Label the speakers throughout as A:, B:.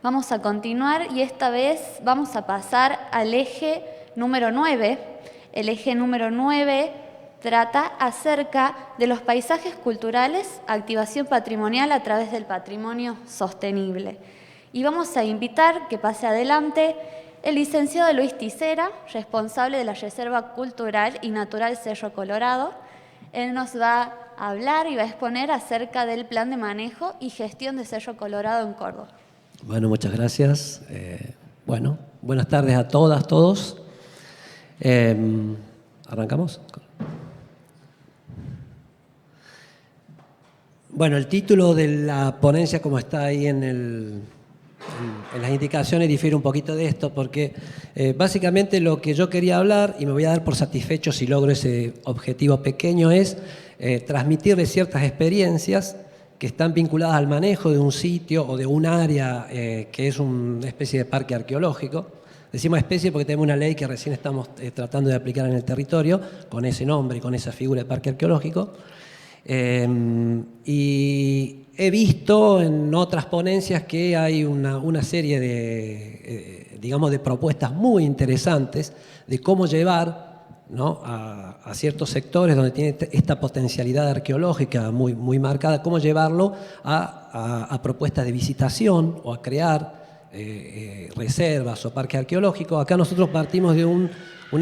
A: Vamos a continuar y esta vez vamos a pasar al eje número 9. El eje número 9 trata acerca de los paisajes culturales, activación patrimonial a través del patrimonio sostenible. Y vamos a invitar que pase adelante el licenciado Luis Ticera, responsable de la Reserva Cultural y Natural Cerro Colorado. Él nos va a hablar y va a exponer acerca del plan de manejo y gestión de Cerro Colorado en Córdoba.
B: Bueno, muchas gracias. Buenas tardes a todas, todos. ¿Arrancamos? Bueno, el título de la ponencia, como está ahí en las indicaciones, difiere un poquito de esto, porque básicamente lo que yo quería hablar, y me voy a dar por satisfecho si logro ese objetivo pequeño, es transmitirles ciertas experiencias que están vinculadas al manejo de un sitio o de un área que es una especie de parque arqueológico. Decimos especie porque tenemos una ley que recién estamos tratando de aplicar en el territorio, con ese nombre y con esa figura de parque arqueológico. Y he visto en otras ponencias que hay una serie de propuestas muy interesantes de cómo llevar, ¿no?, a ciertos sectores donde tiene esta potencialidad arqueológica muy marcada, cómo llevarlo a propuestas de visitación o a crear reservas o parques arqueológicos. Acá nosotros partimos de un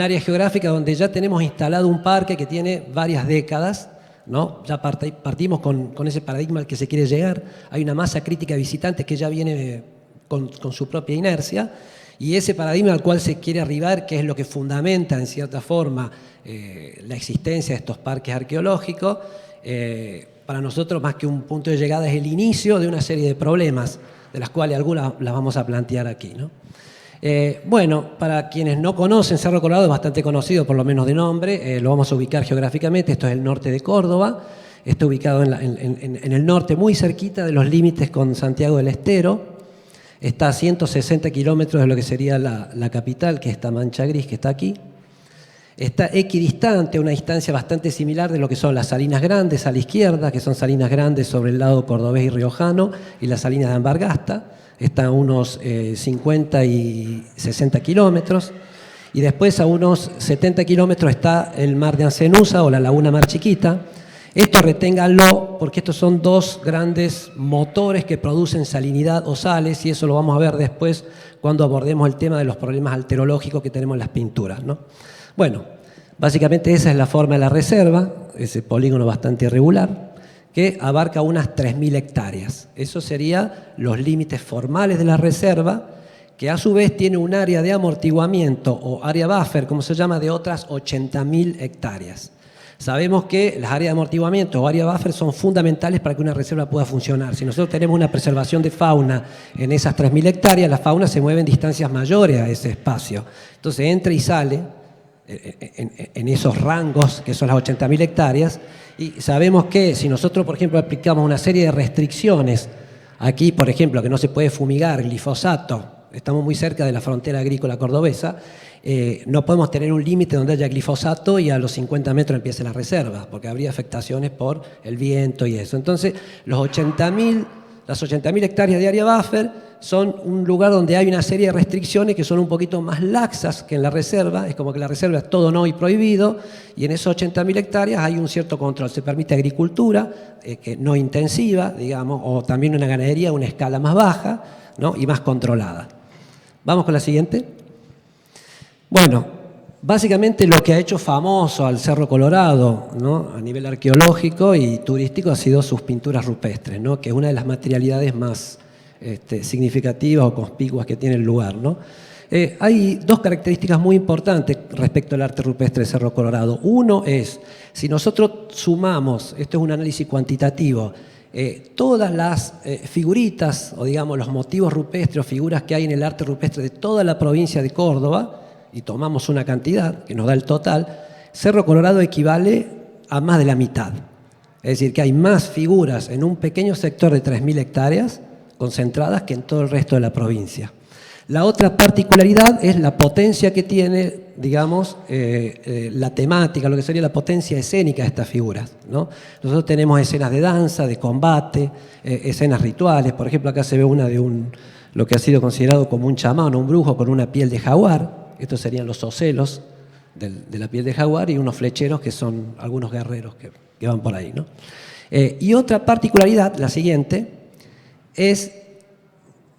B: área geográfica donde ya tenemos instalado un parque que tiene varias décadas, ¿no? Ya partimos con ese paradigma al que se quiere llegar. Hay una masa crítica de visitantes que ya viene con su propia inercia, y ese paradigma al cual se quiere arribar, que es lo que fundamenta en cierta forma la existencia de estos parques arqueológicos, para nosotros más que un punto de llegada es el inicio de una serie de problemas, de las cuales algunas las vamos a plantear aquí, ¿no? Para quienes no conocen, Cerro Colorado es bastante conocido, por lo menos de nombre, lo vamos a ubicar geográficamente. Esto es el norte de Córdoba, está ubicado en el norte, muy cerquita de los límites con Santiago del Estero. Está a 160 kilómetros de lo que sería la capital, que es esta mancha gris que está aquí. Está equidistante, a una distancia bastante similar de lo que son las Salinas Grandes a la izquierda, que son Salinas Grandes sobre el lado cordobés y riojano, y las Salinas de Ambargasta. Está a unos 50 y 60 kilómetros. Y después a unos 70 kilómetros está el mar de Ancenusa o la laguna Mar Chiquita. Esto reténganlo porque estos son dos grandes motores que producen salinidad o sales, y eso lo vamos a ver después cuando abordemos el tema de los problemas alterológicos que tenemos en las pinturas, ¿no? Bueno, básicamente esa es la forma de la reserva, ese polígono bastante irregular, que abarca unas 3.000 hectáreas. Eso serían los límites formales de la reserva, que a su vez tiene un área de amortiguamiento o área buffer, como se llama, de otras 80.000 hectáreas. Sabemos que las áreas de amortiguamiento o área buffer son fundamentales para que una reserva pueda funcionar. Si nosotros tenemos una preservación de fauna en esas 3.000 hectáreas, la fauna se mueve en distancias mayores a ese espacio. Entonces entra y sale en esos rangos que son las 80.000 hectáreas, y sabemos que si nosotros, por ejemplo, aplicamos una serie de restricciones, aquí, por ejemplo, que no se puede fumigar glifosato, estamos muy cerca de la frontera agrícola cordobesa, no podemos tener un límite donde haya glifosato y a los 50 metros empiece la reserva, porque habría afectaciones por el viento y eso. Entonces, las 80.000 hectáreas de área buffer son un lugar donde hay una serie de restricciones que son un poquito más laxas que en la reserva. Es como que la reserva es todo no y prohibido, y en esas 80.000 hectáreas hay un cierto control. Se permite agricultura que no intensiva, digamos, o también una ganadería a una escala más baja, ¿no?, y más controlada. Vamos con la siguiente. Bueno, básicamente lo que ha hecho famoso al Cerro Colorado, ¿no?, a nivel arqueológico y turístico, ha sido sus pinturas rupestres, ¿no?, que es una de las materialidades más significativas o conspicuas que tiene el lugar, ¿no? Hay dos características muy importantes respecto al arte rupestre de Cerro Colorado. Uno es, si nosotros sumamos, esto es un análisis cuantitativo, todas las figuritas o digamos los motivos rupestres o figuras que hay en el arte rupestre de toda la provincia de Córdoba, y tomamos una cantidad que nos da el total, Cerro Colorado equivale a más de la mitad. Es decir, que hay más figuras en un pequeño sector de 3.000 hectáreas concentradas que en todo el resto de la provincia. La otra particularidad es la potencia que tiene, digamos, la temática, lo que sería la potencia escénica de estas figuras, ¿no? Nosotros tenemos escenas de danza, de combate, escenas rituales. Por ejemplo, acá se ve una de un lo que ha sido considerado como un chamán o un brujo con una piel de jaguar. Estos serían los ocelos de la piel de jaguar, y unos flecheros que son algunos guerreros que van por ahí, ¿no? Y otra particularidad, la siguiente, es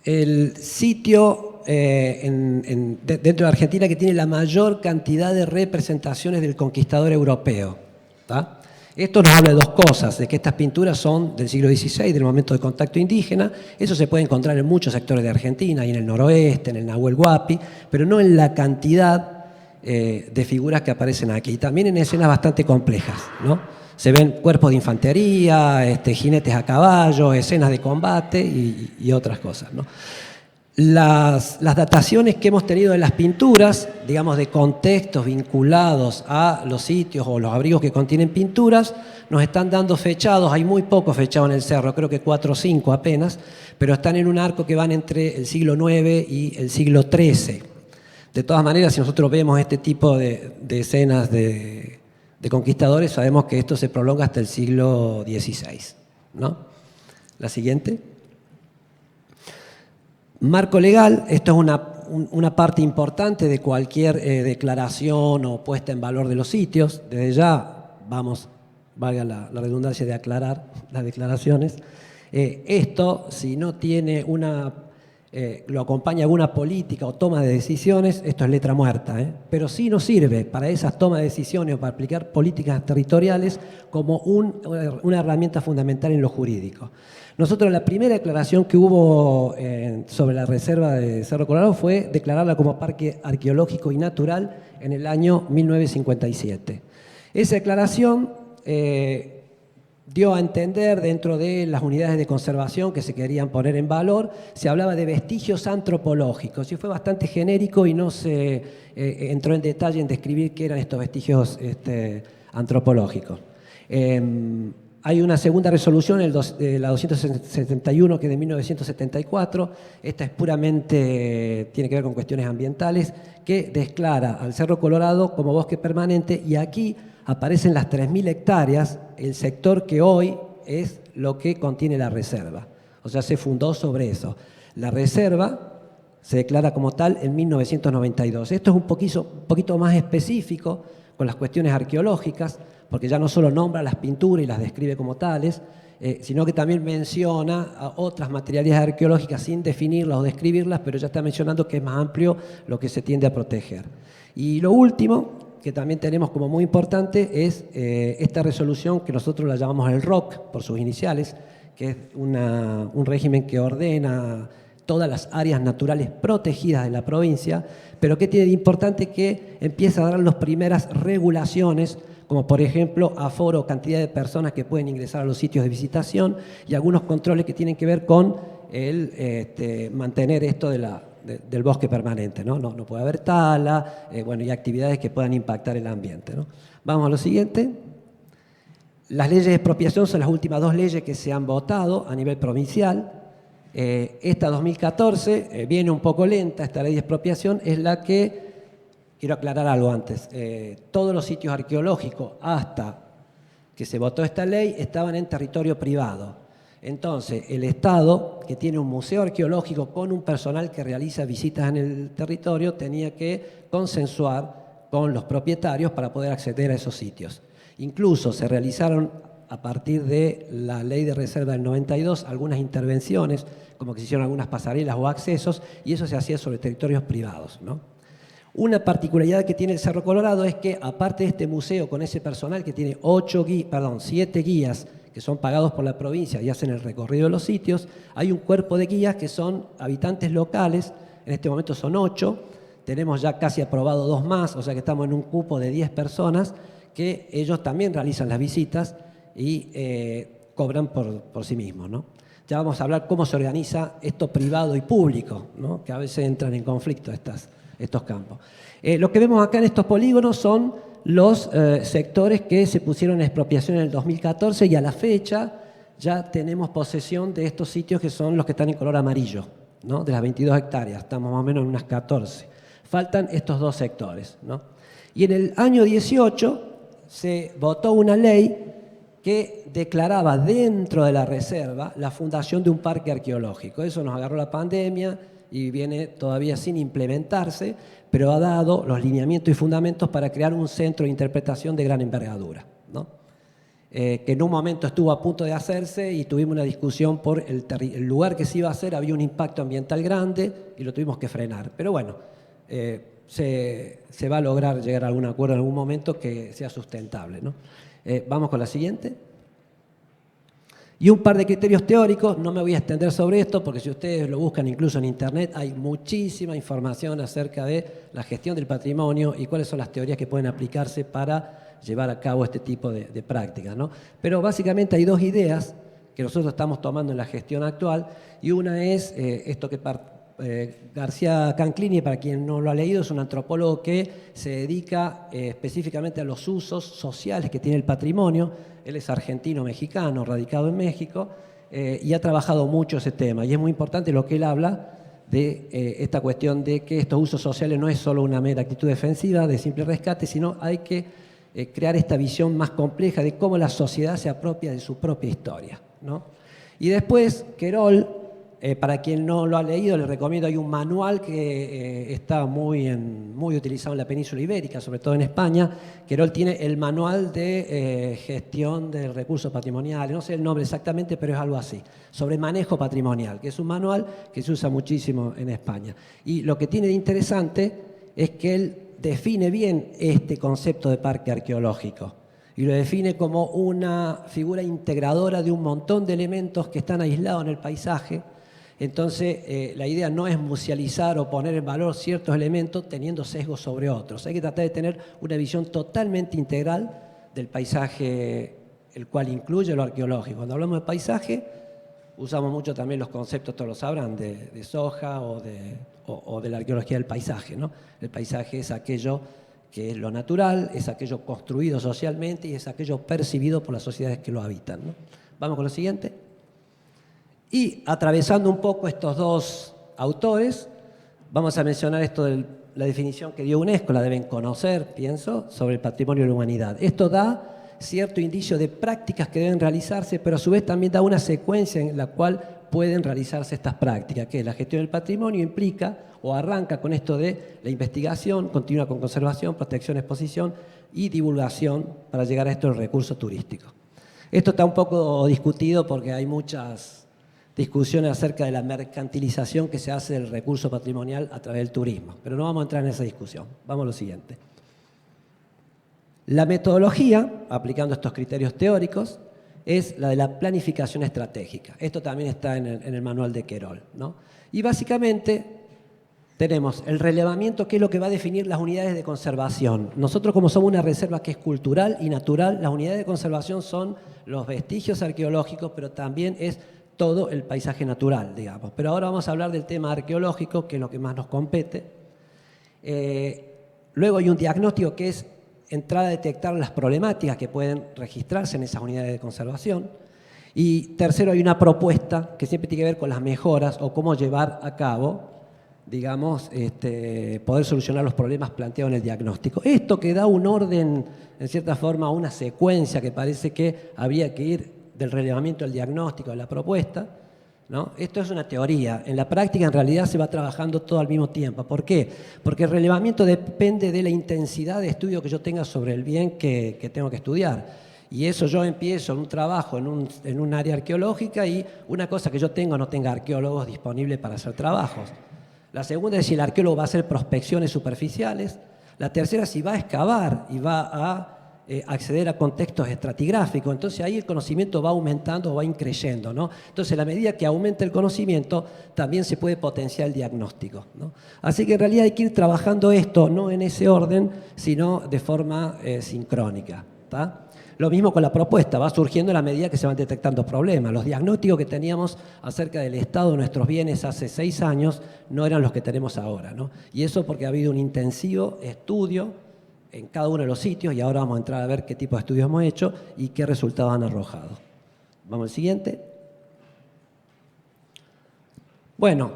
B: el sitio dentro de Argentina que tiene la mayor cantidad de representaciones del conquistador europeo, ¿tá? Esto nos habla de dos cosas, de que estas pinturas son del siglo XVI, del momento de contacto indígena. Eso se puede encontrar en muchos sectores de Argentina, y en el noroeste, en el Nahuel Huapi, pero no en la cantidad de figuras que aparecen aquí. También en escenas bastante complejas, ¿no? Se ven cuerpos de infantería, jinetes a caballo, escenas de combate y otras cosas, ¿no? Las dataciones que hemos tenido de las pinturas, digamos de contextos vinculados a los sitios o los abrigos que contienen pinturas, nos están dando fechados. Hay muy poco fechado en el cerro, creo que 4 o 5 apenas, pero están en un arco que van entre el siglo IX y el siglo XIII. De todas maneras, si nosotros vemos este tipo de escenas de conquistadores, sabemos que esto se prolonga hasta el siglo XVI, ¿no? La siguiente. Marco legal, esto es una parte importante de cualquier declaración o puesta en valor de los sitios. Desde ya vamos, valga la redundancia de aclarar las declaraciones. Esto, si no tiene lo acompaña alguna política o toma de decisiones, esto es letra muerta, pero sí nos sirve para esas tomas de decisiones o para aplicar políticas territoriales como una herramienta fundamental en lo jurídico. Nosotros la primera declaración que hubo sobre la reserva de Cerro Colorado fue declararla como parque arqueológico y natural en el año 1957. Esa declaración dio a entender, dentro de las unidades de conservación que se querían poner en valor, se hablaba de vestigios antropológicos, y fue bastante genérico y no se entró en detalle en describir qué eran estos vestigios antropológicos. Hay una segunda resolución, la 271, que es de 1974. Esta es puramente, tiene que ver con cuestiones ambientales, que declara al Cerro Colorado como bosque permanente, y aquí aparecen las 3.000 hectáreas, el sector que hoy es lo que contiene la reserva. O sea, se fundó sobre eso. La reserva se declara como tal en 1992. Esto es un poquito más específico con las cuestiones arqueológicas, porque ya no solo nombra las pinturas y las describe como tales, sino que también menciona a otras materialidades arqueológicas sin definirlas o describirlas, pero ya está mencionando que es más amplio lo que se tiende a proteger. Y lo último, que también tenemos como muy importante, es esta resolución que nosotros la llamamos el ROC, por sus iniciales, que es un régimen que ordena todas las áreas naturales protegidas de la provincia, pero que tiene de importante que empieza a dar las primeras regulaciones, como por ejemplo aforo, cantidad de personas que pueden ingresar a los sitios de visitación, y algunos controles que tienen que ver con mantener esto del bosque permanente, ¿no? No puede haber tala, y actividades que puedan impactar el ambiente, ¿no? Vamos a lo siguiente. Las leyes de expropiación son las últimas 2 leyes que se han votado a nivel provincial. Esta 2014 viene un poco lenta, esta ley de expropiación, es la que, quiero aclarar algo antes, todos los sitios arqueológicos hasta que se votó esta ley estaban en territorio privado. Entonces, el Estado, que tiene un museo arqueológico con un personal que realiza visitas en el territorio, tenía que consensuar con los propietarios para poder acceder a esos sitios. Incluso se realizaron, a partir de la ley de reserva del 92, algunas intervenciones, como que se hicieron algunas pasarelas o accesos, y eso se hacía sobre territorios privados, ¿no? Una particularidad que tiene el Cerro Colorado es que, aparte de este museo con ese personal que tiene 7 guías que son pagados por la provincia y hacen el recorrido de los sitios, hay un cuerpo de guías que son habitantes locales, en este momento son 8, tenemos ya casi aprobado 2 más, o sea que estamos en un cupo de 10 personas, que ellos también realizan las visitas y cobran por sí mismos, ¿no? Ya vamos a hablar cómo se organiza esto privado y público, ¿no? Que a veces entran en conflicto estos campos. Lo que vemos acá en estos polígonos son los sectores que se pusieron en expropiación en el 2014, y a la fecha ya tenemos posesión de estos sitios que son los que están en color amarillo, ¿no? De las 22 hectáreas, estamos más o menos en unas 14. Faltan estos 2 sectores, ¿no? Y en el año 18 se votó una ley que declaraba dentro de la reserva la fundación de un parque arqueológico. Eso nos agarró la pandemia y viene todavía sin implementarse, pero ha dado los lineamientos y fundamentos para crear un centro de interpretación de gran envergadura, ¿no? Que en un momento estuvo a punto de hacerse y tuvimos una discusión por el lugar que se iba a hacer, había un impacto ambiental grande y lo tuvimos que frenar. Pero bueno, se va a lograr llegar a algún acuerdo en algún momento que sea sustentable, ¿no? Vamos con la siguiente. Y un par de criterios teóricos, no me voy a extender sobre esto porque si ustedes lo buscan incluso en internet hay muchísima información acerca de la gestión del patrimonio y cuáles son las teorías que pueden aplicarse para llevar a cabo este tipo de prácticas, ¿no? Pero básicamente hay dos ideas que nosotros estamos tomando en la gestión actual y una es esto que García Canclini, para quien no lo ha leído, es un antropólogo que se dedica específicamente a los usos sociales que tiene el patrimonio. Él es argentino-mexicano, radicado en México, y ha trabajado mucho ese tema. Y es muy importante lo que él habla de esta cuestión de que estos usos sociales no es solo una mera actitud defensiva de simple rescate, sino hay que crear esta visión más compleja de cómo la sociedad se apropia de su propia historia, ¿no? Y después, Querol, para quien no lo ha leído, les recomiendo, hay un manual que está muy utilizado en la península ibérica, sobre todo en España. Querol tiene el manual de gestión del recurso patrimonial, no sé el nombre exactamente, pero es algo así, sobre manejo patrimonial, que es un manual que se usa muchísimo en España. Y lo que tiene de interesante es que él define bien este concepto de parque arqueológico y lo define como una figura integradora de un montón de elementos que están aislados en el paisaje. Entonces, la idea no es musealizar o poner en valor ciertos elementos teniendo sesgos sobre otros. Hay que tratar de tener una visión totalmente integral del paisaje, el cual incluye lo arqueológico. Cuando hablamos de paisaje, usamos mucho también los conceptos, todos lo sabrán, de Soja o de la arqueología del paisaje, ¿no? El paisaje es aquello que es lo natural, es aquello construido socialmente y es aquello percibido por las sociedades que lo habitan, ¿no? Vamos con lo siguiente. Y atravesando un poco estos dos autores, vamos a mencionar esto de la definición que dio UNESCO, la deben conocer, pienso, sobre el patrimonio de la humanidad. Esto da cierto indicio de prácticas que deben realizarse, pero a su vez también da una secuencia en la cual pueden realizarse estas prácticas, que la gestión del patrimonio implica o arranca con esto de la investigación, continúa con conservación, protección, exposición y divulgación para llegar a esto del recurso turístico. Esto está un poco discutido porque hay muchas discusiones acerca de la mercantilización que se hace del recurso patrimonial a través del turismo, pero no vamos a entrar en esa discusión. Vamos a lo siguiente. La metodología, aplicando estos criterios teóricos, es la de la planificación estratégica. Esto también está en el manual de Querol, ¿no? Y básicamente tenemos el relevamiento, que es lo que va a definir las unidades de conservación. Nosotros, como somos una reserva que es cultural y natural, las unidades de conservación son los vestigios arqueológicos, pero también es todo el paisaje natural, digamos. Pero ahora vamos a hablar del tema arqueológico, que es lo que más nos compete. Luego hay un diagnóstico que es entrar a detectar las problemáticas que pueden registrarse en esas unidades de conservación. Y tercero, hay una propuesta que siempre tiene que ver con las mejoras o cómo llevar a cabo, digamos, poder solucionar los problemas planteados en el diagnóstico. Esto que da un orden, en cierta forma, una secuencia que parece que habría que ir del relevamiento al diagnóstico, de la propuesta, ¿no? Esto es una teoría. En la práctica, en realidad, se va trabajando todo al mismo tiempo. ¿Por qué? Porque el relevamiento depende de la intensidad de estudio que yo tenga sobre el bien que tengo que estudiar. Y eso yo empiezo en un trabajo, en un área arqueológica, y una cosa que yo tengo no tenga arqueólogos disponibles para hacer trabajos. La segunda es si el arqueólogo va a hacer prospecciones superficiales. La tercera, si va a excavar y va a acceder a contextos estratigráficos. Entonces ahí el conocimiento va aumentando o va increyendo, ¿no? Entonces, a la medida que aumenta el conocimiento, también se puede potenciar el diagnóstico, ¿no? Así que en realidad hay que ir trabajando esto, no en ese orden, sino de forma sincrónica, ¿tá? Lo mismo con la propuesta, va surgiendo a la medida que se van detectando problemas. Los diagnósticos que teníamos acerca del estado de nuestros bienes hace 6 años no eran los que tenemos ahora, ¿no? Y eso porque ha habido un intensivo estudio en cada uno de los sitios, y ahora vamos a entrar a ver qué tipo de estudios hemos hecho y qué resultados han arrojado. Vamos al siguiente. Bueno,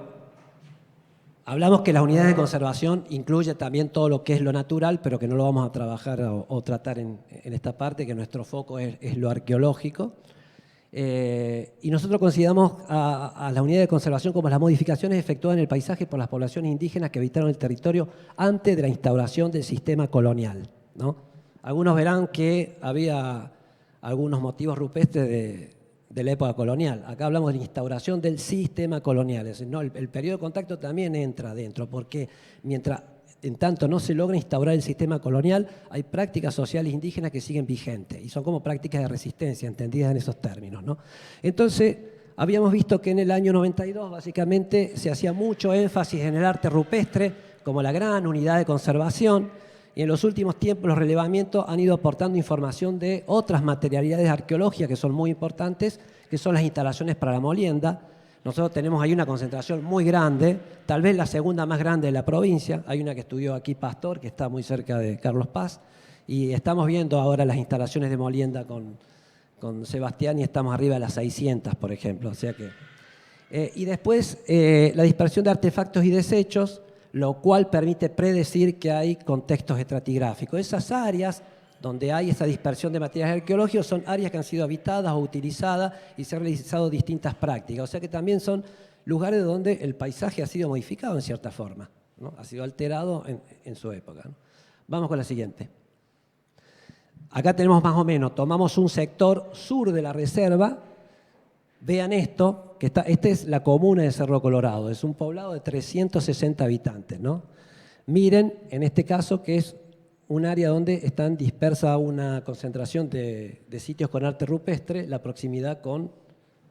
B: Hablamos que las unidades de conservación incluye también todo lo que es lo natural, pero que no lo vamos a trabajar o tratar en esta parte, que nuestro foco es lo arqueológico. Y nosotros consideramos a las unidades de conservación como las modificaciones efectuadas en el paisaje por las poblaciones indígenas que habitaron el territorio antes de la instauración del sistema colonial, ¿no? Algunos verán que había algunos motivos rupestres de la época colonial. Acá hablamos de la instauración del sistema colonial. Es decir, no, el periodo de contacto también entra adentro, porque en tanto no se logra instaurar el sistema colonial, hay prácticas sociales indígenas que siguen vigentes y son como prácticas de resistencia, entendidas en esos términos, ¿no? Entonces, habíamos visto que en el año 92 básicamente se hacía mucho énfasis en el arte rupestre como la gran unidad de conservación, y en los últimos tiempos los relevamientos han ido aportando información de otras materialidades arqueológicas que son muy importantes, que son las instalaciones para la molienda. Nosotros tenemos ahí una concentración muy grande, tal vez la segunda más grande de la provincia. Hay una que estudió aquí Pastor, que está muy cerca de Carlos Paz, y estamos viendo ahora las instalaciones de molienda con Sebastián y estamos arriba de las 600, por ejemplo. O sea que, y después la dispersión de artefactos y desechos, lo cual permite predecir que hay contextos estratigráficos. Esas áreas donde hay esa dispersión de materiales arqueológicos son áreas que han sido habitadas o utilizadas y se han realizado distintas prácticas. O sea que también son lugares donde el paisaje ha sido modificado en cierta forma, ¿no? Ha sido alterado en su época, ¿no? Vamos con la siguiente. Acá tenemos más o menos, tomamos un sector sur de la reserva. Vean esto, esta es la comuna de Cerro Colorado, es un poblado de 360 habitantes, ¿no? Miren, en este caso, que es un área donde están dispersa una concentración de sitios con arte rupestre, la proximidad con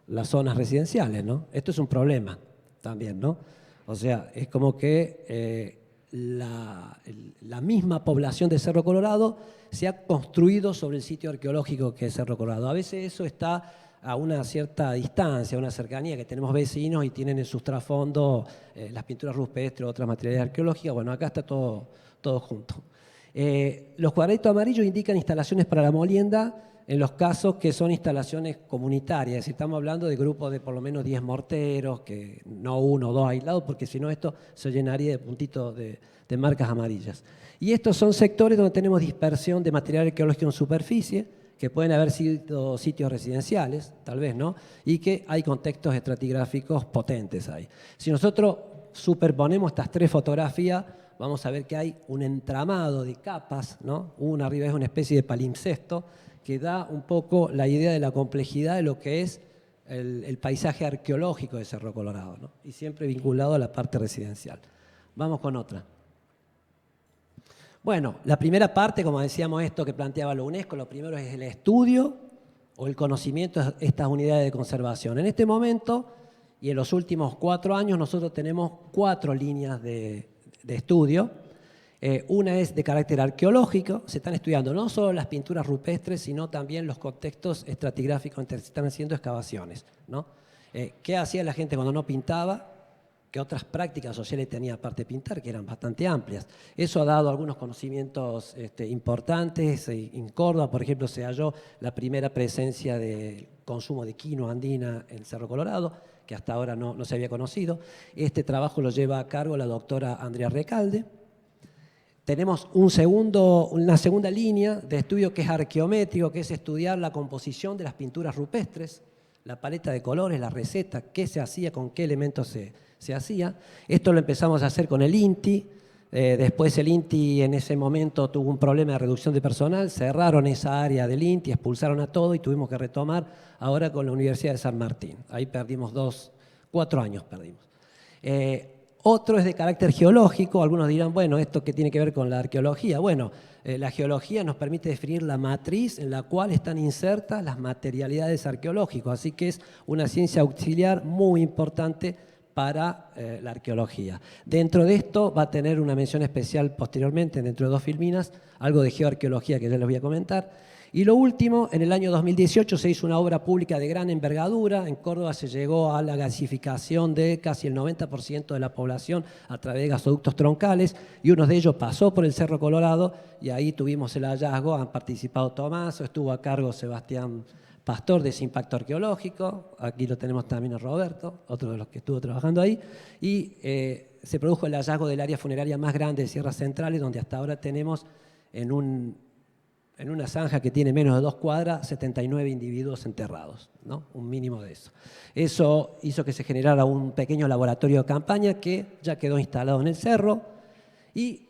B: las zonas residenciales, ¿no? Esto es un problema también, ¿no? O sea, es como que la misma población de Cerro Colorado se ha construido sobre el sitio arqueológico que es Cerro Colorado. A veces eso está a una cierta distancia, a una cercanía, que tenemos vecinos y tienen en sus trasfondos las pinturas rupestres o otras materiales arqueológicas. Bueno, acá está todo junto. Los cuadraditos amarillos indican instalaciones para la molienda en los casos que son instalaciones comunitarias. Es decir, estamos hablando de grupos de por lo menos 10 morteros, que no uno o dos aislados, porque si no esto se llenaría de puntitos de marcas amarillas. Y estos son sectores donde tenemos dispersión de material arqueológico en superficie, que pueden haber sido sitios residenciales, tal vez, ¿no? Y que hay contextos estratigráficos potentes ahí. Si nosotros superponemos estas tres fotografías, vamos a ver que hay un entramado de capas, ¿no? Una arriba es una especie de palimpsesto que da un poco la idea de la complejidad de lo que es el paisaje arqueológico de Cerro Colorado, ¿no? Y siempre vinculado a la parte residencial. Vamos con otra. Bueno, la primera parte, como decíamos, esto que planteaba la UNESCO, lo primero es el estudio o el conocimiento de estas unidades de conservación. En este momento y en los últimos 4 años nosotros tenemos 4 líneas de estudio. Una es de carácter arqueológico, se están estudiando no solo las pinturas rupestres, sino también los contextos estratigráficos en que se están haciendo excavaciones, ¿no? ¿Qué hacía la gente cuando no pintaba? ¿Qué otras prácticas sociales tenía aparte de pintar, que eran bastante amplias? Eso ha dado algunos conocimientos importantes. En Córdoba, por ejemplo, se halló la primera presencia del consumo de quinoa andina en Cerro Colorado, que hasta ahora no se había conocido. Este trabajo lo lleva a cargo la doctora Andrea Recalde. Tenemos una segunda línea de estudio que es arqueométrico, que es estudiar la composición de las pinturas rupestres, la paleta de colores, la receta, qué se hacía, con qué elementos se hacía. Esto lo empezamos a hacer con el INTI. Después el INTI en ese momento tuvo un problema de reducción de personal, cerraron esa área del INTI, expulsaron a todo y tuvimos que retomar ahora con la Universidad de San Martín. Ahí perdimos 4 años perdimos. Otro es de carácter geológico. Algunos dirán, bueno, ¿esto qué tiene que ver con la arqueología? Bueno, la geología nos permite definir la matriz en la cual están insertas las materialidades arqueológicas, así que es una ciencia auxiliar muy importante para la arqueología. Dentro de esto va a tener una mención especial posteriormente, dentro de 2 filminas, algo de geoarqueología que ya les voy a comentar. Y lo último, en el año 2018 se hizo una obra pública de gran envergadura. En Córdoba se llegó a la gasificación de casi el 90% de la población a través de gasoductos troncales, y uno de ellos pasó por el Cerro Colorado y ahí tuvimos el hallazgo. Han participado Tomás, estuvo a cargo Sebastián pastor de ese impacto arqueológico. Aquí lo tenemos también a Roberto, otro de los que estuvo trabajando ahí. Y se produjo el hallazgo del área funeraria más grande de Sierras Centrales, donde hasta ahora tenemos en una zanja que tiene menos de 2 cuadras, 79 individuos enterrados, ¿no? Un mínimo de eso. Eso hizo que se generara un pequeño laboratorio de campaña que ya quedó instalado en el cerro. Y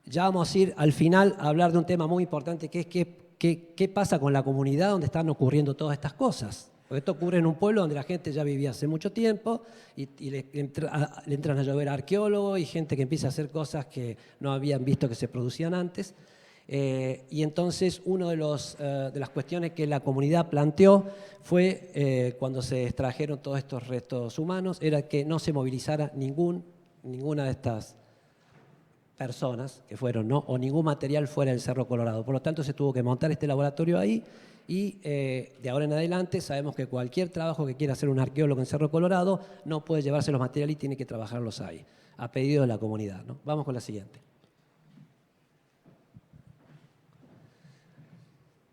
B: ya vamos a ir al final a hablar de un tema muy importante, que es qué pasa con la comunidad donde están ocurriendo todas estas cosas. Porque esto ocurre en un pueblo donde la gente ya vivía hace mucho tiempo y le entran a llover arqueólogos y gente que empieza a hacer cosas que no habían visto que se producían antes. Y entonces una de las cuestiones que la comunidad planteó fue, cuando se extrajeron todos estos restos humanos, era que no se movilizara ninguna de estas personas que fueron, ¿no? O ningún material fuera del Cerro Colorado. Por lo tanto, se tuvo que montar este laboratorio ahí y de ahora en adelante sabemos que cualquier trabajo que quiera hacer un arqueólogo en Cerro Colorado no puede llevarse los materiales y tiene que trabajarlos ahí, a pedido de la comunidad, ¿no? Vamos con la siguiente.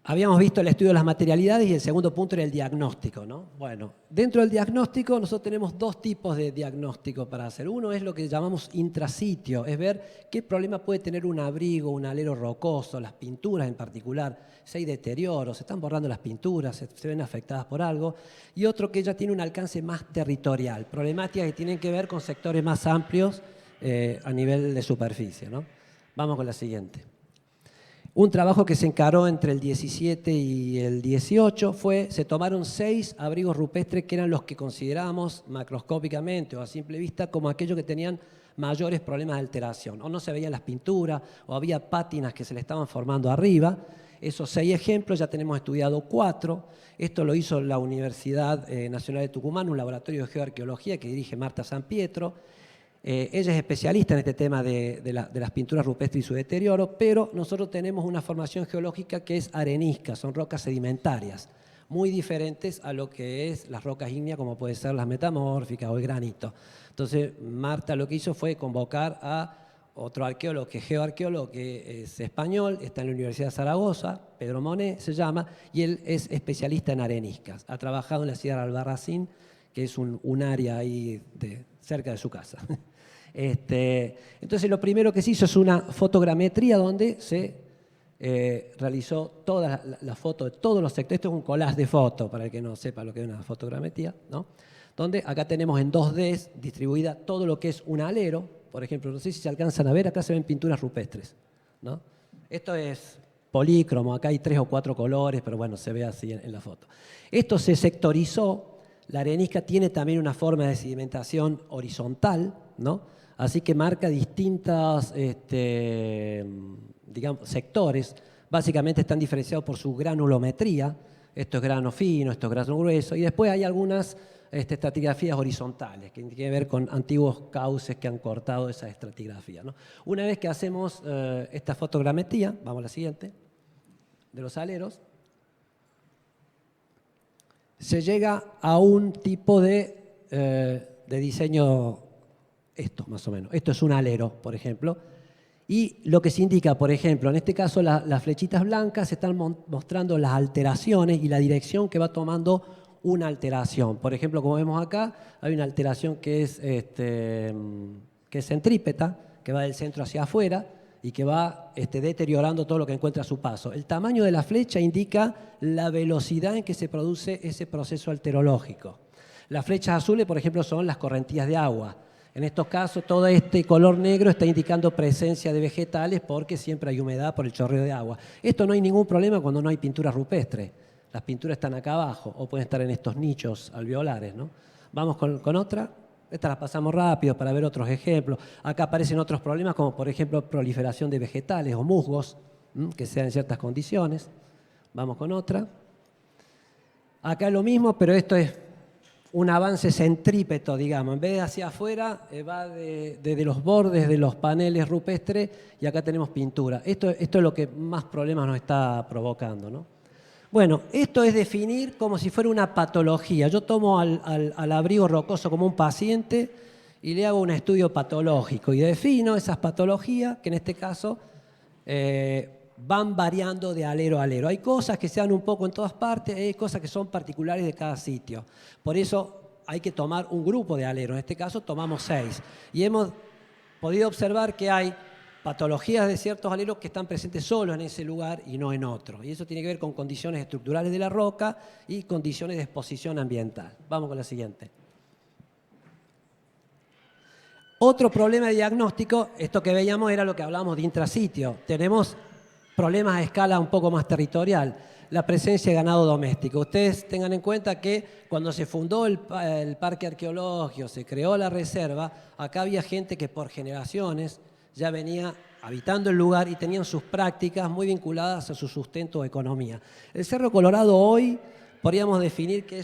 B: Habíamos visto el estudio de las materialidades y el segundo punto era el diagnóstico, ¿no? Bueno, dentro del diagnóstico nosotros tenemos 2 tipos de diagnóstico para hacer. Uno es lo que llamamos intrasitio, es ver qué problema puede tener un abrigo, un alero rocoso, las pinturas en particular, si hay deterioro, se están borrando las pinturas, se ven afectadas por algo. Y otro que ya tiene un alcance más territorial, problemáticas que tienen que ver con sectores más amplios a nivel de superficie, ¿no? Vamos con la siguiente. Un trabajo que se encaró entre el 17 y el 18 se tomaron 6 abrigos rupestres que eran los que considerábamos macroscópicamente o a simple vista como aquellos que tenían mayores problemas de alteración. O no se veían las pinturas, o había pátinas que se le estaban formando arriba. Esos 6 ejemplos ya tenemos estudiado 4. Esto lo hizo la Universidad Nacional de Tucumán, un laboratorio de geoarqueología que dirige Marta San Pietro. Ella es especialista en este tema de las pinturas rupestres y su deterioro, pero nosotros tenemos una formación geológica que es arenisca, son rocas sedimentarias, muy diferentes a lo que es las rocas ígneas, como puede ser las metamórficas o el granito. Entonces, Marta lo que hizo fue convocar a otro arqueólogo, que es geoarqueólogo, que es español, está en la Universidad de Zaragoza, Pedro Monet se llama, y él es especialista en areniscas. Ha trabajado en la Sierra de Albarracín, que es un área ahí cerca de su casa. Entonces lo primero que se hizo es una fotogrametría donde se realizó toda la foto de todos los sectores. Esto es un collage de fotos, para el que no sepa lo que es una fotogrametría, ¿no? Donde acá tenemos en 2D distribuida todo lo que es un alero. Por ejemplo, no sé si se alcanzan a ver, acá se ven pinturas rupestres, ¿no? Esto es polícromo, acá hay 3 o 4 colores, pero bueno, se ve así en la foto. Esto se sectorizó. La arenisca tiene también una forma de sedimentación horizontal, ¿no? Así que marca distintos digamos, sectores. Básicamente están diferenciados por su granulometría. Esto es grano fino, esto es grano grueso. Y después hay algunas estratigrafías horizontales que tienen que ver con antiguos cauces que han cortado esa estratigrafía, ¿no? Una vez que hacemos esta fotogrametría, vamos a la siguiente, de los aleros, se llega a un tipo de diseño, esto más o menos. Esto es un alero, por ejemplo. Y lo que se indica, por ejemplo, en este caso las flechitas blancas están mostrando las alteraciones y la dirección que va tomando una alteración. Por ejemplo, como vemos acá, hay una alteración que es centrípeta, que va del centro hacia afuera y que va deteriorando todo lo que encuentra a su paso. El tamaño de la flecha indica la velocidad en que se produce ese proceso alterológico. Las flechas azules, por ejemplo, son las correntías de agua. En estos casos, todo este color negro está indicando presencia de vegetales porque siempre hay humedad por el chorreo de agua. Esto no hay ningún problema cuando no hay pintura rupestre. Las pinturas están acá abajo o pueden estar en estos nichos alveolares, ¿no? Vamos con otra. Esta la pasamos rápido para ver otros ejemplos. Acá aparecen otros problemas como, por ejemplo, proliferación de vegetales o musgos que se dan en ciertas condiciones. Vamos con otra. Acá lo mismo, pero esto es un avance centrípeto, digamos. En vez de hacia afuera, va desde los bordes de los paneles rupestres y acá tenemos pintura. Esto es lo que más problemas nos está provocando, ¿no? Bueno, esto es definir como si fuera una patología. Yo tomo al abrigo rocoso como un paciente y le hago un estudio patológico y defino esas patologías, que en este caso van variando de alero a alero. Hay cosas que se dan un poco en todas partes, hay cosas que son particulares de cada sitio. Por eso hay que tomar un grupo de aleros. En este caso tomamos 6. Y hemos podido observar que hay patologías de ciertos aleros que están presentes solo en ese lugar y no en otro. Y eso tiene que ver con condiciones estructurales de la roca y condiciones de exposición ambiental. Vamos con la siguiente. Otro problema de diagnóstico, esto que veíamos era lo que hablábamos de intrasitio. Tenemos problemas a escala un poco más territorial, la presencia de ganado doméstico. Ustedes tengan en cuenta que cuando se fundó el parque arqueológico, se creó la reserva, acá había gente que por generaciones ya venía habitando el lugar y tenían sus prácticas muy vinculadas a su sustento o economía. El Cerro Colorado hoy podríamos definir que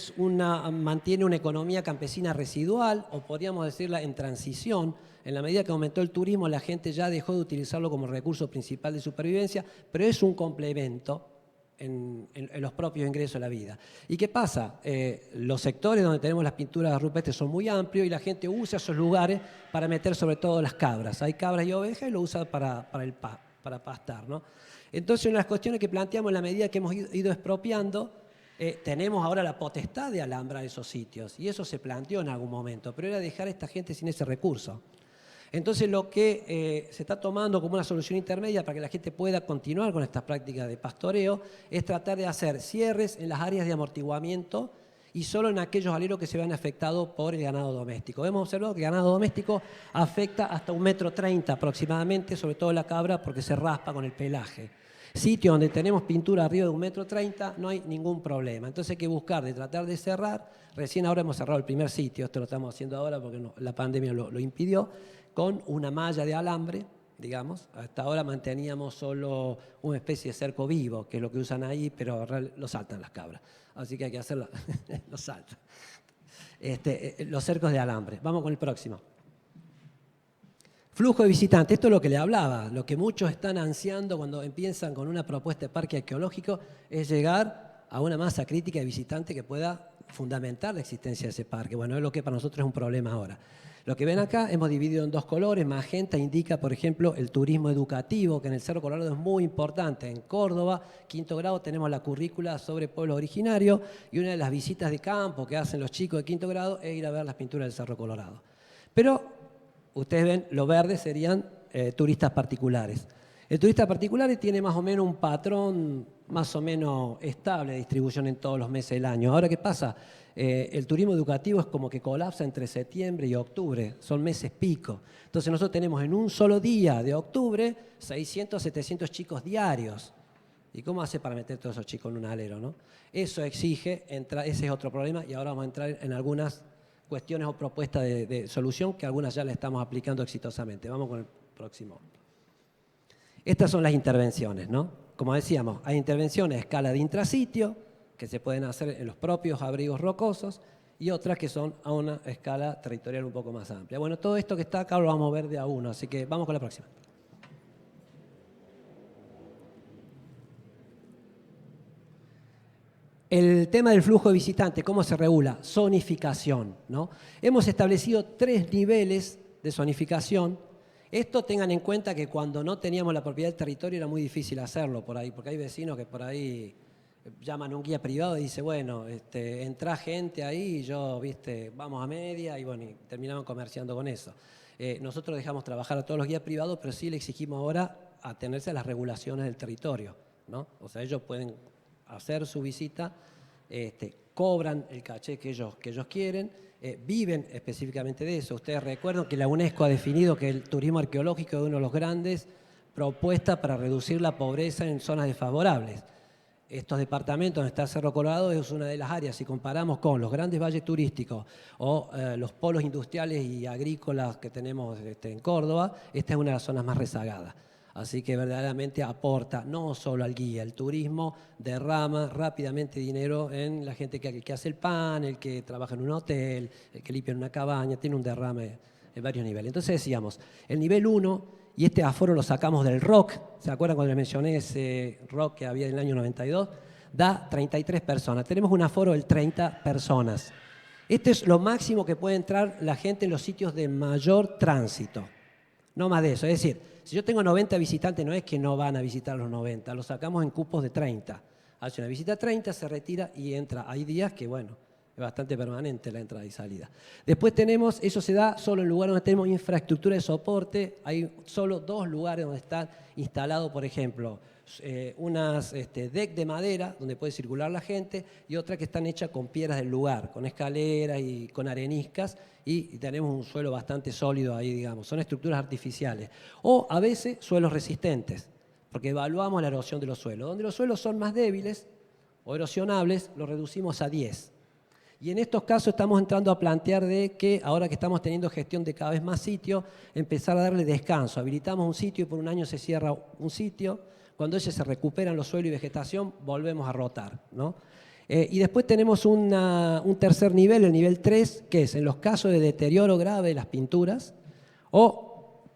B: mantiene una economía campesina residual, o podríamos decirla en transición. En la medida que aumentó el turismo, la gente ya dejó de utilizarlo como recurso principal de supervivencia, pero es un complemento en los propios ingresos de la vida. ¿Y qué pasa? Los sectores donde tenemos las pinturas rupestres son muy amplios y la gente usa esos lugares para meter sobre todo las cabras. Hay cabras y ovejas y lo usa para pastar, ¿no? Entonces, una de las cuestiones que planteamos en la medida que hemos ido expropiando, tenemos ahora la potestad de alambrar esos sitios, y eso se planteó en algún momento, pero era dejar a esta gente sin ese recurso. Entonces lo que se está tomando como una solución intermedia para que la gente pueda continuar con estas prácticas de pastoreo es tratar de hacer cierres en las áreas de amortiguamiento y solo en aquellos aleros que se vean afectados por el ganado doméstico. Hemos observado que el ganado doméstico afecta hasta 1,30 m aproximadamente, sobre todo la cabra, porque se raspa con el pelaje. Sitio donde tenemos pintura arriba de 1,30 m no hay ningún problema. Entonces hay que buscar de tratar de cerrar. Recién ahora hemos cerrado el primer sitio, esto lo estamos haciendo ahora porque la pandemia lo impidió, con una malla de alambre, digamos. Hasta ahora manteníamos solo una especie de cerco vivo, que es lo que usan ahí, pero lo saltan las cabras. Así que hay que hacerlo, lo saltan. Los cercos de alambre. Vamos con el próximo. Flujo de visitantes, esto es lo que le hablaba, lo que muchos están ansiando cuando empiezan con una propuesta de parque arqueológico es llegar a una masa crítica de visitantes que pueda fundamentar la existencia de ese parque. Bueno, es lo que para nosotros es un problema ahora. Lo que ven acá hemos dividido en 2 colores. Magenta indica, por ejemplo, el turismo educativo, que en el Cerro Colorado es muy importante. En Córdoba, 5º grado, tenemos la currícula sobre pueblos originarios y una de las visitas de campo que hacen los chicos de 5º grado es ir a ver las pinturas del Cerro Colorado. Pero ustedes ven, lo verde serían turistas particulares. El turista particular tiene más o menos un patrón más o menos estable de distribución en todos los meses del año. Ahora, ¿qué pasa? El turismo educativo es como que colapsa entre septiembre y octubre, son meses pico. Entonces nosotros tenemos en un solo día de octubre 600, 700 chicos diarios. ¿Y cómo hace para meter todos esos chicos en un alero, no? Eso exige, ese es otro problema, y ahora vamos a entrar en algunas cuestiones o propuestas de solución que algunas ya le estamos aplicando exitosamente. Vamos con el próximo. Estas son las intervenciones, ¿no? Como decíamos, hay intervenciones a escala de intrasitio, que se pueden hacer en los propios abrigos rocosos, y otras que son a una escala territorial un poco más amplia. Bueno, todo esto que está acá lo vamos a ver de a uno, así que vamos con la próxima. El tema del flujo de visitantes, ¿cómo se regula? Zonificación, ¿no? Hemos establecido 3 niveles de zonificación. Esto tengan en cuenta que cuando no teníamos la propiedad del territorio era muy difícil hacerlo por ahí, porque hay vecinos que por ahí llaman a un guía privado y dice, bueno, entra gente ahí y yo, vamos a media y bueno, y terminaban comerciando con eso. Nosotros dejamos trabajar a todos los guías privados, pero sí le exigimos ahora atenerse a las regulaciones del territorio, ¿no? O sea, ellos pueden hacer su visita, cobran el caché que ellos quieren, viven específicamente de eso. Ustedes recuerdan que la UNESCO ha definido que el turismo arqueológico es uno de los grandes propuestas para reducir la pobreza en zonas desfavorables. Estos departamentos donde está el Cerro Colorado es una de las áreas, si comparamos con los grandes valles turísticos o los polos industriales y agrícolas que tenemos en Córdoba, esta es una de las zonas más rezagadas. Así que verdaderamente aporta no solo al guía, el turismo derrama rápidamente dinero en la gente que hace el pan, el que trabaja en un hotel, el que limpia en una cabaña, tiene un derrame en varios niveles. Entonces decíamos, el nivel 1, y este aforo lo sacamos del ROC, ¿se acuerdan cuando les mencioné ese ROC que había en el año 92? Da 33 personas, tenemos un aforo de 30 personas. Este es lo máximo que puede entrar la gente en los sitios de mayor tránsito. No más de eso. Es decir, si yo tengo 90 visitantes, no es que no van a visitar los 90, los sacamos en cupos de 30. Hace una visita 30, se retira y entra. Hay días que, bueno, es bastante permanente la entrada y salida. Después tenemos, eso se da solo en lugares donde tenemos infraestructura de soporte. Hay solo 2 lugares donde están instalados, por ejemplo, unas deck de madera donde puede circular la gente y otras que están hechas con piedras del lugar, con escaleras y con areniscas y tenemos un suelo bastante sólido ahí, digamos. Son estructuras artificiales. O a veces suelos resistentes, porque evaluamos la erosión de los suelos. Donde los suelos son más débiles o erosionables, los reducimos a 10. Y en estos casos estamos entrando a plantear de que, ahora que estamos teniendo gestión de cada vez más sitios, empezar a darle descanso. Habilitamos un sitio y por un año se cierra un sitio. Cuando ese se recuperan los suelos y vegetación, volvemos a rotar, ¿no? Y después tenemos un tercer nivel, el nivel 3, que es en los casos de deterioro grave de las pinturas o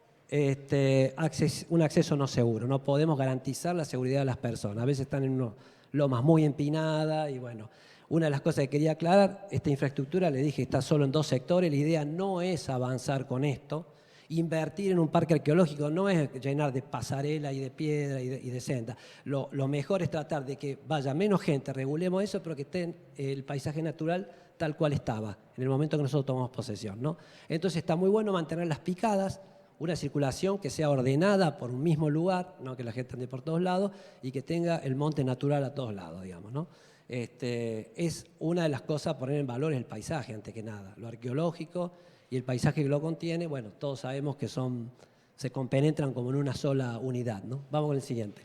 B: un acceso no seguro. No podemos garantizar la seguridad de las personas. A veces están en unas lomas muy empinadas y bueno. Una de las cosas que quería aclarar, esta infraestructura, le dije, está solo en 2 sectores. La idea no es avanzar con esto. Invertir en un parque arqueológico no es llenar de pasarela y de piedra y de senda. Lo mejor es tratar de que vaya menos gente, regulemos eso, pero que esté el paisaje natural tal cual estaba en el momento que nosotros tomamos posesión, ¿no? Entonces está muy bueno mantener las picadas, una circulación que sea ordenada por un mismo lugar, no que la gente ande por todos lados, y que tenga el monte natural a todos lados, digamos, ¿no? Es una de las cosas a poner en valor es el paisaje, antes que nada. Lo arqueológico y el paisaje que lo contiene, bueno, todos sabemos que se compenetran como en una sola unidad, ¿no? Vamos con el siguiente.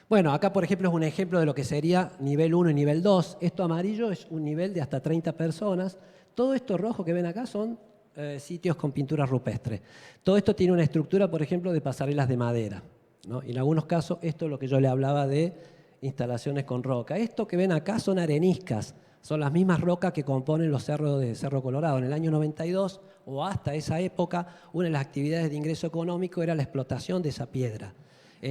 B: Bueno, acá por ejemplo es un ejemplo de lo que sería nivel 1 y nivel 2. Esto amarillo es un nivel de hasta 30 personas. Todo esto rojo que ven acá son sitios con pinturas rupestres. Todo esto tiene una estructura, por ejemplo, de pasarelas de madera, ¿no? Y en algunos casos esto es lo que yo le hablaba de instalaciones con roca. Esto que ven acá son areniscas, son las mismas rocas que componen los cerros de Cerro Colorado. En el año 92 o hasta esa época, una de las actividades de ingreso económico era la explotación de esa piedra.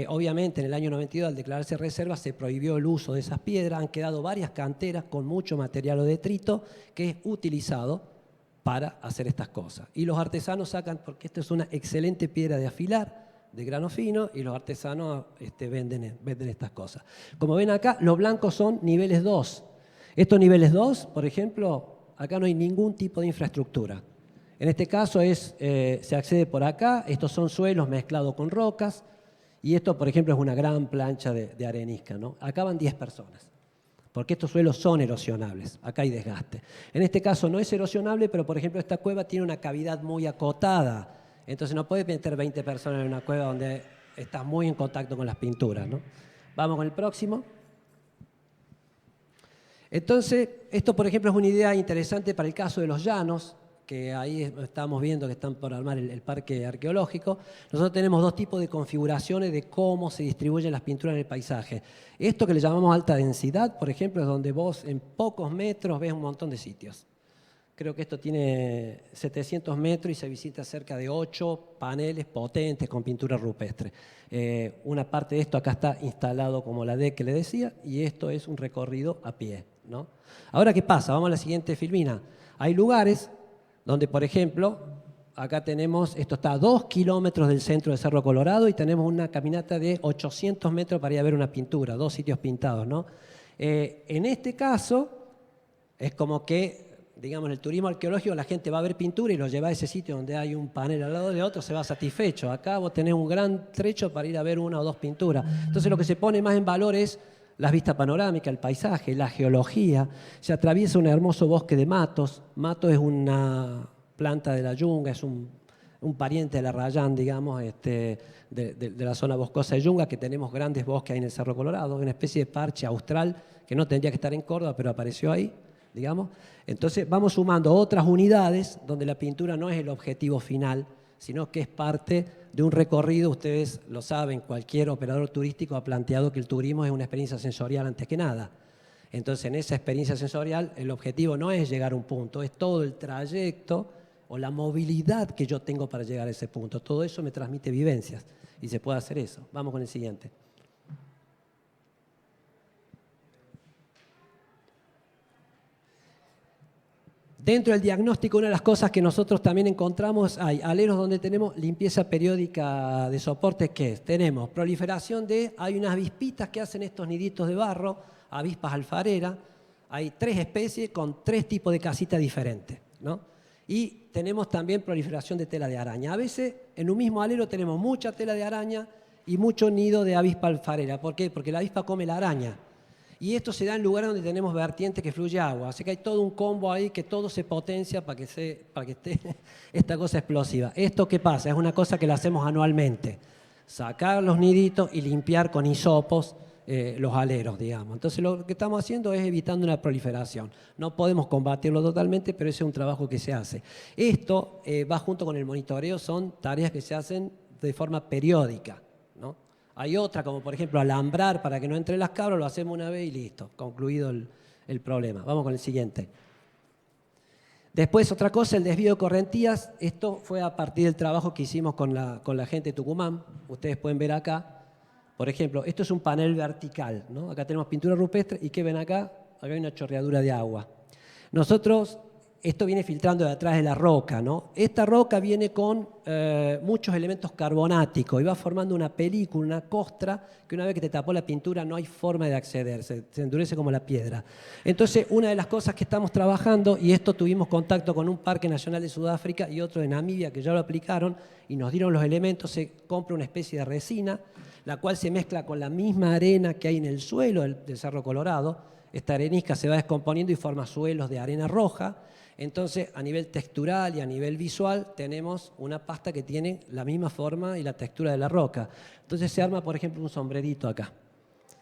B: Obviamente en el año 92 al declararse reserva se prohibió el uso de esas piedras, han quedado varias canteras con mucho material o detrito que es utilizado para hacer estas cosas. Y los artesanos sacan, porque esta es una excelente piedra de afilar, de grano fino, y los artesanos venden estas cosas. Como ven acá, los blancos son niveles 2. Estos niveles 2, por ejemplo, acá no hay ningún tipo de infraestructura. En este caso se accede por acá, estos son suelos mezclados con rocas, y esto, por ejemplo, es una gran plancha de arenisca, ¿no? Acá van 10 personas, porque estos suelos son erosionables, acá hay desgaste. En este caso no es erosionable, pero por ejemplo esta cueva tiene una cavidad muy acotada, entonces no puede meter 20 personas en una cueva donde estás muy en contacto con las pinturas, ¿no? Vamos con el próximo. Entonces, esto por ejemplo es una idea interesante para el caso de los llanos, que ahí estamos viendo que están por armar el parque arqueológico. Nosotros tenemos 2 tipos de configuraciones de cómo se distribuyen las pinturas en el paisaje. Esto que le llamamos alta densidad, por ejemplo, es donde vos en pocos metros ves un montón de sitios. Creo que esto tiene 700 metros y se visita cerca de 8 paneles potentes con pintura rupestre. Una parte de esto acá está instalado como la D que le decía, y esto es un recorrido a pie, ¿no? Ahora, ¿qué pasa? Vamos a la siguiente filmina. Hay lugares donde, por ejemplo, acá tenemos, esto está a 2 kilómetros del centro de Cerro Colorado y tenemos una caminata de 800 metros para ir a ver una pintura, 2 sitios pintados, ¿no? En este caso, es como que, digamos, en el turismo arqueológico la gente va a ver pintura y lo lleva a ese sitio donde hay un panel al lado de otro, se va satisfecho. Acá vos tenés un gran trecho para ir a ver 1 o 2 pinturas. Entonces lo que se pone más en valor es las vistas panorámicas, el paisaje, la geología. Se atraviesa un hermoso bosque de matos. Mato es una planta de la yunga, es un pariente de la rayán, digamos, de la zona boscosa de Yunga, que tenemos grandes bosques ahí en el Cerro Colorado, una especie de parche austral que no tendría que estar en Córdoba, pero apareció ahí, digamos. Entonces vamos sumando otras unidades donde la pintura no es el objetivo final, sino que es parte de un recorrido. Ustedes lo saben, cualquier operador turístico ha planteado que el turismo es una experiencia sensorial antes que nada. Entonces, en esa experiencia sensorial, el objetivo no es llegar a un punto, es todo el trayecto o la movilidad que yo tengo para llegar a ese punto. Todo eso me transmite vivencias y se puede hacer eso. Vamos con el siguiente. Dentro del diagnóstico, una de las cosas que nosotros también encontramos, hay aleros donde tenemos limpieza periódica de soportes, que es, tenemos proliferación hay unas avispitas que hacen estos niditos de barro, avispas alfareras, hay 3 especies con 3 tipos de casitas diferentes, ¿no? Y tenemos también proliferación de tela de araña. A veces en un mismo alero tenemos mucha tela de araña y mucho nido de avispa alfarera. ¿Por qué? Porque la avispa come la araña. Y esto se da en lugares donde tenemos vertientes que fluye agua. Así que hay todo un combo ahí que todo se potencia para que esté esta cosa explosiva. ¿Esto qué pasa? Es una cosa que la hacemos anualmente. Sacar los niditos y limpiar con hisopos los aleros, digamos. Entonces lo que estamos haciendo es evitando una proliferación. No podemos combatirlo totalmente, pero ese es un trabajo que se hace. Esto va junto con el monitoreo, son tareas que se hacen de forma periódica, ¿no? Hay otra, como por ejemplo alambrar para que no entre las cabras, lo hacemos una vez y listo, concluido el problema. Vamos con el siguiente. Después, otra cosa, el desvío de correntías. Esto fue a partir del trabajo que hicimos con la gente de Tucumán. Ustedes pueden ver acá. Por ejemplo, esto es un panel vertical, ¿no? Acá tenemos pintura rupestre y ¿qué ven acá? Acá hay una chorreadura de agua. Nosotros, esto viene filtrando de atrás de la roca, ¿no? Esta roca viene con muchos elementos carbonáticos y va formando una película, una costra, que una vez que te tapó la pintura no hay forma de acceder, se endurece como la piedra. Entonces, una de las cosas que estamos trabajando, y esto tuvimos contacto con un parque nacional de Sudáfrica y otro de Namibia que ya lo aplicaron y nos dieron los elementos, se compra una especie de resina, la cual se mezcla con la misma arena que hay en el suelo del Cerro Colorado. Esta arenisca se va descomponiendo y forma suelos de arena roja. Entonces, a nivel textural y a nivel visual, tenemos una pasta que tiene la misma forma y la textura de la roca. Entonces se arma, por ejemplo, un sombrerito acá,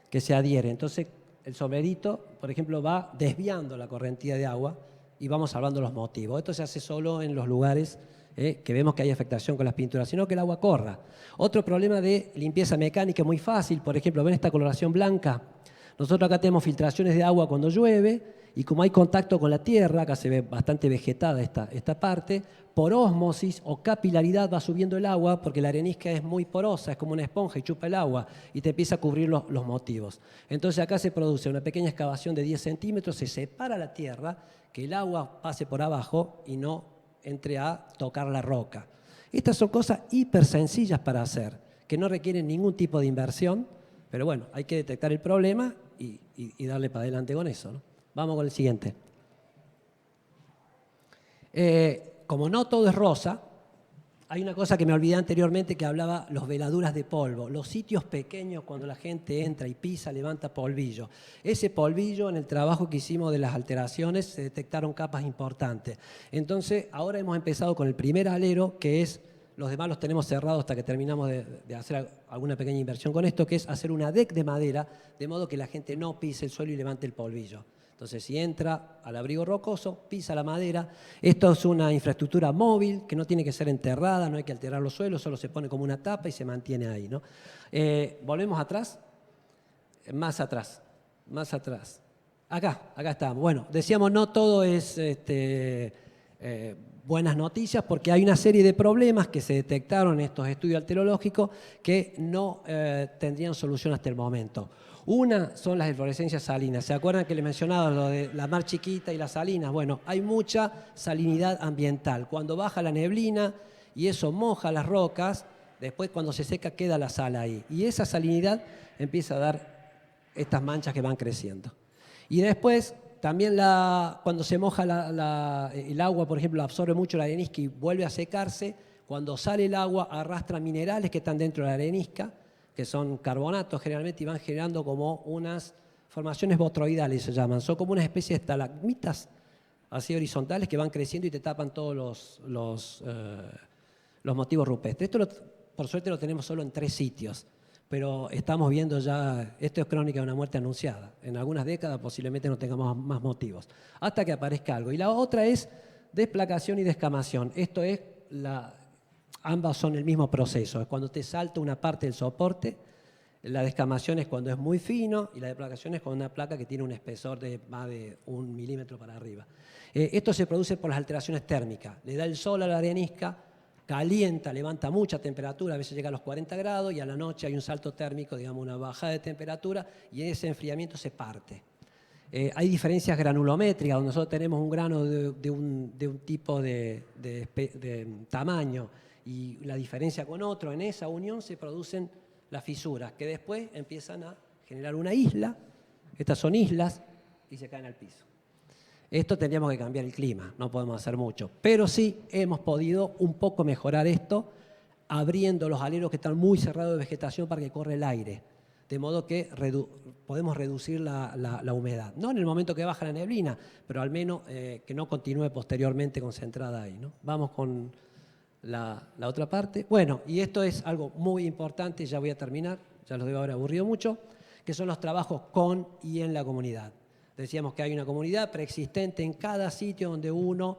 B: que se adhiere. Entonces, el sombrerito, por ejemplo, va desviando la correntía de agua y vamos salvando los motivos. Esto se hace solo en los lugares que vemos que hay afectación con las pinturas, sino que el agua corra. Otro problema de limpieza mecánica muy fácil, por ejemplo, ¿ven esta coloración blanca? Nosotros acá tenemos filtraciones de agua cuando llueve y como hay contacto con la tierra, acá se ve bastante vegetada esta parte, por ósmosis o capilaridad va subiendo el agua porque la arenisca es muy porosa, es como una esponja y chupa el agua y te empieza a cubrir los motivos. Entonces acá se produce una pequeña excavación de 10 centímetros, se separa la tierra, que el agua pase por abajo y no entre a tocar la roca. Estas son cosas hiper sencillas para hacer, que no requieren ningún tipo de inversión, pero bueno, hay que detectar el problema y darle para adelante con eso, ¿no? Vamos con el siguiente. Como no todo es rosa, hay una cosa que me olvidé anteriormente que hablaba los veladuras de polvo, los sitios pequeños cuando la gente entra y pisa, levanta polvillo. Ese polvillo en el trabajo que hicimos de las alteraciones se detectaron capas importantes. Entonces ahora hemos empezado con el primer alero, que es, los demás los tenemos cerrados hasta que terminamos de hacer alguna pequeña inversión con esto, que es hacer una deck de madera, de modo que la gente no pise el suelo y levante el polvillo. Entonces, si entra al abrigo rocoso, pisa la madera. Esto es una infraestructura móvil que no tiene que ser enterrada, no hay que alterar los suelos, solo se pone como una tapa y se mantiene ahí, ¿no? Volvemos atrás, más atrás, más atrás. Acá estamos. Bueno, decíamos no todo es buenas noticias porque hay una serie de problemas que se detectaron en estos estudios alterológicos que no tendrían solución hasta el momento. Una son las inflorescencias salinas. ¿Se acuerdan que les mencionaba lo de la mar chiquita y las salinas? Bueno, hay mucha salinidad ambiental. Cuando baja la neblina y eso moja las rocas, después cuando se seca queda la sal ahí. Y esa salinidad empieza a dar estas manchas que van creciendo. Y después también cuando se moja el agua, por ejemplo, absorbe mucho la arenisca y vuelve a secarse. Cuando sale el agua arrastra minerales que están dentro de la arenisca, que son carbonatos generalmente, y van generando como unas formaciones botroidales, se llaman. Son como una especie de estalagmitas así horizontales que van creciendo y te tapan todos los motivos rupestres. Esto, por suerte, lo tenemos solo en 3 sitios, pero estamos viendo ya, esto es crónica de una muerte anunciada. En algunas décadas posiblemente no tengamos más motivos, hasta que aparezca algo. Y la otra es desplacación y descamación. Esto es ambas son el mismo proceso, es cuando te salta una parte del soporte, la descamación es cuando es muy fino y la desplacación es con una placa que tiene un espesor de más de 1 milímetro para arriba. Esto se produce por las alteraciones térmicas, le da el sol a la arenisca, calienta, levanta mucha temperatura, a veces llega a los 40 grados y a la noche hay un salto térmico, digamos una bajada de temperatura y ese enfriamiento se parte. Hay diferencias granulométricas, donde nosotros tenemos un grano de un tipo de tamaño y la diferencia con otro. En esa unión se producen las fisuras, que después empiezan a generar una isla. Estas son islas y se caen al piso. Esto tendríamos que cambiar el clima, no podemos hacer mucho. Pero sí hemos podido un poco mejorar esto, abriendo los aleros que están muy cerrados de vegetación para que corra el aire. De modo que podemos reducir la humedad. No en el momento que baja la neblina, pero al menos que no continúe posteriormente concentrada ahí, ¿no? Vamos con la otra parte. Bueno, y esto es algo muy importante, ya voy a terminar, ya los debo haber aburrido mucho, que son los trabajos con y en la comunidad. Decíamos que hay una comunidad preexistente en cada sitio donde uno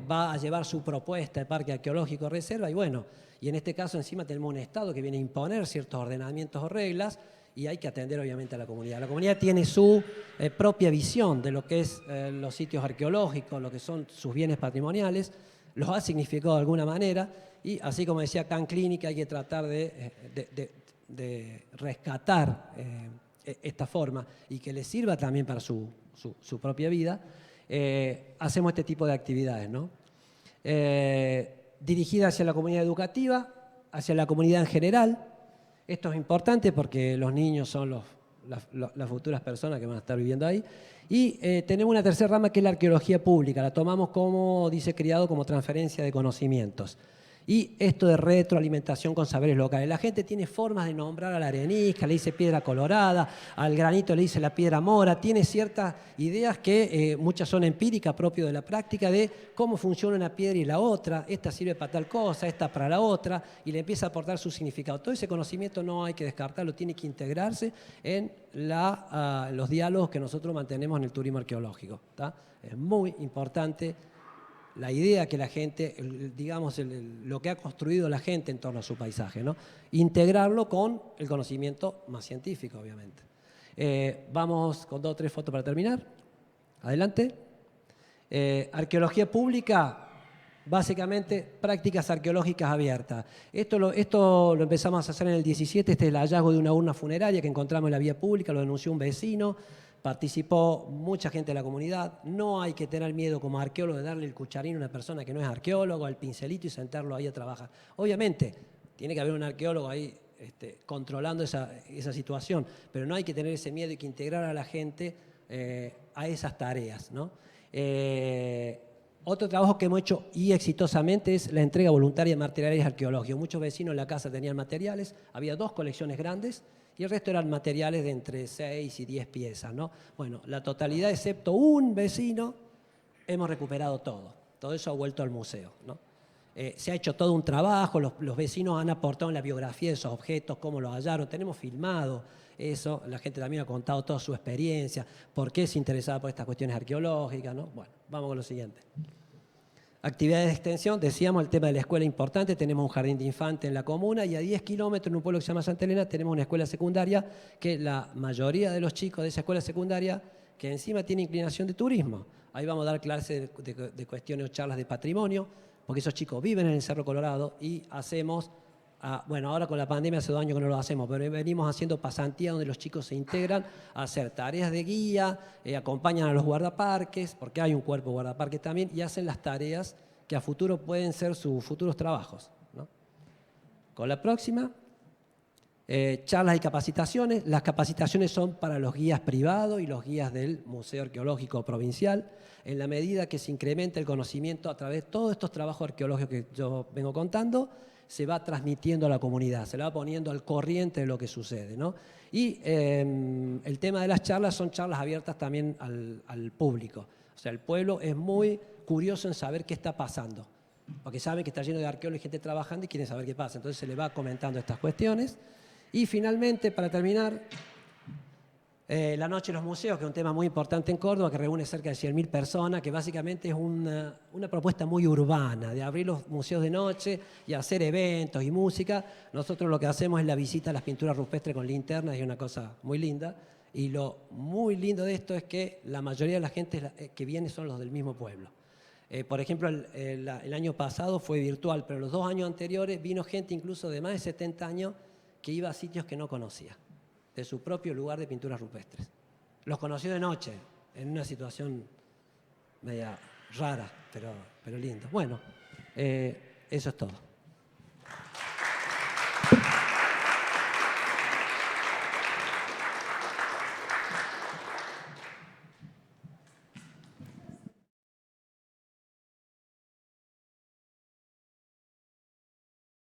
B: va a llevar su propuesta de parque arqueológico reserva, y bueno, y en este caso encima tenemos un Estado que viene a imponer ciertos ordenamientos o reglas, y hay que atender obviamente a la comunidad. La comunidad tiene su propia visión de lo que es los sitios arqueológicos, lo que son sus bienes patrimoniales, los ha significado de alguna manera, y así como decía Khan Clinic, hay que tratar de rescatar esta forma y que les sirva también para su propia vida. Hacemos este tipo de actividades, ¿no? Dirigidas hacia la comunidad educativa, hacia la comunidad en general. Esto es importante porque los niños son las futuras personas que van a estar viviendo ahí. Y tenemos una tercera rama que es la arqueología pública. La tomamos como, dice Criado, como transferencia de conocimientos. Y esto de retroalimentación con saberes locales. La gente tiene formas de nombrar a la arenisca, le dice piedra colorada, al granito le dice la piedra mora, tiene ciertas ideas que muchas son empíricas, propio de la práctica, de cómo funciona una piedra y la otra, esta sirve para tal cosa, esta para la otra, y le empieza a aportar su significado. Todo ese conocimiento no hay que descartarlo, tiene que integrarse en los diálogos que nosotros mantenemos en el turismo arqueológico, ¿tá? Es muy importante la idea que la gente, digamos, lo que ha construido la gente en torno a su paisaje, ¿no? Integrarlo con el conocimiento más científico, obviamente. Vamos con 2 o 3 fotos para terminar. Adelante. Arqueología pública, básicamente prácticas arqueológicas abiertas. Esto lo empezamos a hacer en el 17, este es el hallazgo de una urna funeraria que encontramos en la vía pública, lo denunció un vecino. Participó mucha gente de la comunidad. No hay que tener miedo como arqueólogo de darle el cucharín a una persona que no es arqueólogo, el pincelito y sentarlo ahí a trabajar. Obviamente, tiene que haber un arqueólogo ahí controlando esa situación, pero no hay que tener ese miedo y que integrar a la gente a esas tareas, ¿no? Otro trabajo que hemos hecho y exitosamente es la entrega voluntaria de materiales arqueológicos. Muchos vecinos en la casa tenían materiales, había 2 colecciones grandes, y el resto eran materiales de entre 6 y 10 piezas, ¿no? Bueno, la totalidad, excepto un vecino, hemos recuperado todo. Todo eso ha vuelto al museo, ¿no? Se ha hecho todo un trabajo, los vecinos han aportado en la biografía de esos objetos, cómo los hallaron, tenemos filmado eso, la gente también ha contado toda su experiencia, por qué se interesaba por estas cuestiones arqueológicas, ¿no? Bueno, vamos con lo siguiente. Actividades de extensión, decíamos el tema de la escuela importante, tenemos un jardín de infantes en la comuna y a 10 kilómetros en un pueblo que se llama Santa Elena tenemos una escuela secundaria que la mayoría de los chicos de esa escuela secundaria que encima tiene inclinación de turismo. Ahí vamos a dar clases de cuestiones o charlas de patrimonio, porque esos chicos viven en el Cerro Colorado y hacemos, bueno, ahora con la pandemia hace 2 años que no lo hacemos, pero venimos haciendo pasantías donde los chicos se integran a hacer tareas de guía, acompañan a los guardaparques, porque hay un cuerpo de guardaparques también, y hacen las tareas que a futuro pueden ser sus futuros trabajos, ¿no? Con la próxima, charlas y capacitaciones. Las capacitaciones son para los guías privados y los guías del Museo Arqueológico Provincial, en la medida que se incrementa el conocimiento a través de todos estos trabajos arqueológicos que yo vengo contando, se va transmitiendo a la comunidad, se la va poniendo al corriente de lo que sucede, ¿no? Y el tema de las charlas son charlas abiertas también al público. O sea, el pueblo es muy curioso en saber qué está pasando, porque sabe que está lleno de arqueólogos y gente trabajando y quieren saber qué pasa. Entonces se le va comentando estas cuestiones. Y finalmente, para terminar, la Noche de los Museos, que es un tema muy importante en Córdoba, que reúne cerca de 100.000 personas, que básicamente es una propuesta muy urbana, de abrir los museos de noche y hacer eventos y música. Nosotros lo que hacemos es la visita a las pinturas rupestres con linternas, y es una cosa muy linda. Y lo muy lindo de esto es que la mayoría de la gente que viene son los del mismo pueblo. Por ejemplo, el año pasado fue virtual, pero los 2 años anteriores vino gente incluso de más de 70 años que iba a sitios que no conocía, de su propio lugar de pinturas rupestres. Los conoció de noche, en una situación media rara, pero lindo. Bueno, eso es todo.